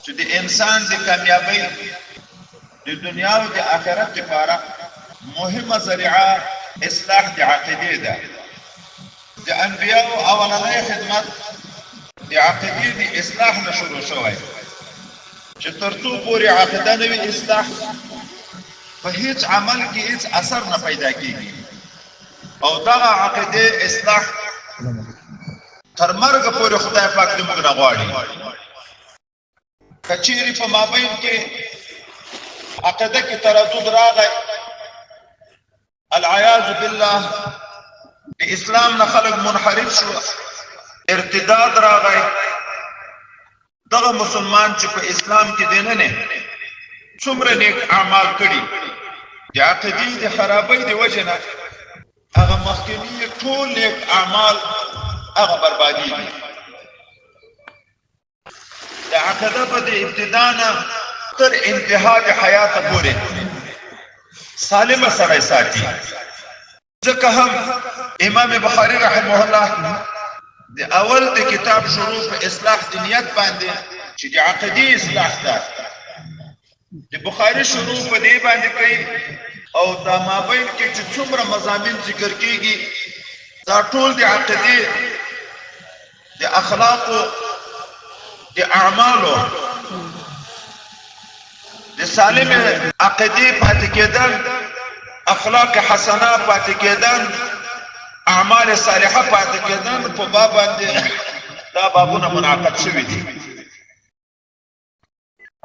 چې د انسان د کامیابی د دنیا او د آخرت لپاره مهمه ذریعه اصلاح د عقیده ده. د انبیاء اولنۍ خدمت د عقیده د اصلاح نه شروع شوی چې ترڅو پورې عقیده نه وي اصلاح په هیڅ عمل کې هیڅ اثر نه پیدا کیږي او دغه عقیده اصلاح تر مرګ پورې خدای پاک دې موږ نه غواړي. کچېرې په مابین کې عقیده کې تردد راغی العیاذ بالله د اسلام نه خلق منحرف شو ارتداد راغی دغه مسلمان چې په اسلام کې دی نه څومره نیک اعمال کړي د عقیدې د خرابۍ د وجه نه هغه مخکینی ټول نیک اعمال هغه بربادي دي. د عقیده په د ابتدا نه تر انتها د حیات پورې سالمه سړی ساتي. ځکه هم امام بخاری رحمه الله د اول د کتاب شروع په اصلاح د نیت باندې چې د عقیدې اصلاح ده د بخاری شروع په دې باندې کوي او دا مابین کې چې څومره مضامین ذکر کیږي دا ټول د عقیدې د اخلاقو د اعمالو د سالم عقیدې پاتې کېدل اخلاق حسنه پاتې کېدل اعمال صالحه پاتې کېدل په باب باندې دا بابونه منعقد شوي دي.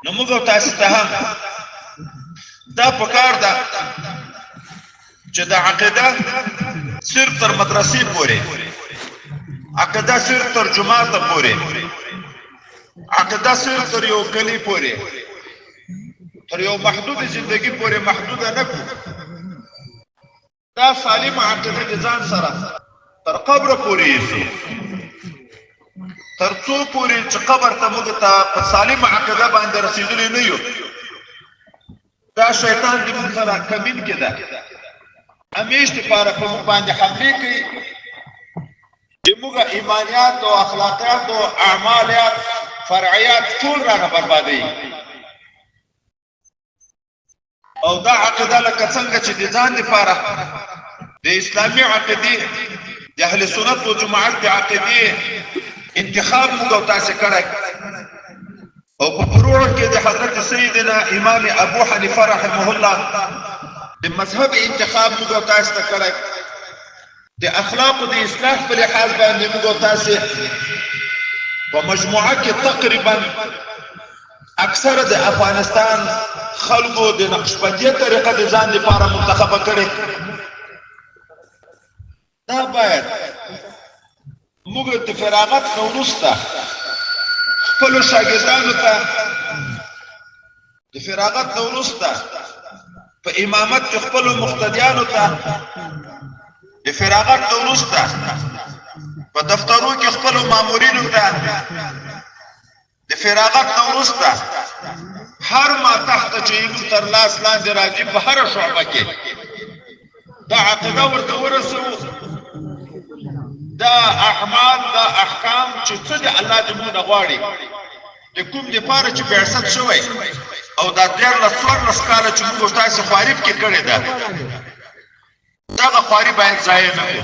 نو موږ تاسو ته هم دا پکار ده چې د عقیده صرف تر مدرسې پورې عقیده صرف تر جماعت پورې عقیده صرف تر یو کلی پورې تر یو محدود زندگی پورې محدوده نه کړو. دا سالم عقیده د ځان سره تر قبر پورې یې تر څو پورې چې قبر ته موږ ته په سالم عقیده باندې رسېدلی نه یو دا شیطان د موږ سره کمین کې ده همیش دپاره په موږ باندې حملې کوي چې موږ ایمانیات او اخلاقیات او اعمالیات فرعیات ټول رانه بربادوي. او دا عقیده لکه څنګه چې د ځان لپاره د اسلامي عقیدې د اهل سنت و جماعت د عقیدې انتخاب موږ تاسو کړی او په فروع کې د حضرت سیدنا امام ابو حنیفه رحمه الله د مذهب انتخاب موږ تاسو ته کړی د اخلاق د اصلاح په لحاظ باندې موږ تاسو په مجموعه کې تقریبا اکثر د افغانستان خلقو د نقشبندیه طریقه د ځان لپاره منتخبه کړي. دا باید موږ د فراغت نه وروسته خپلو شاګردانو ته د فراغت نه وروسته په امامت کې خپلو مقتدیانو ته د فراغت نه وروسته په دفترو کې خپلو مامورینو ته د فراغت نه وروسته هر ما تحت چې موږ تر لاس لاندې راځي په هره شعبه کې دا عقیده ورته ورسو دا اعمال دا احکام چې څه د الله د موږ نه غواړي د کوم دپاره چې بعثت شوی او دا 14 کاله چې موږ تاسو خواري کې کړې ده دغه خواري باید ضایع نه کړو.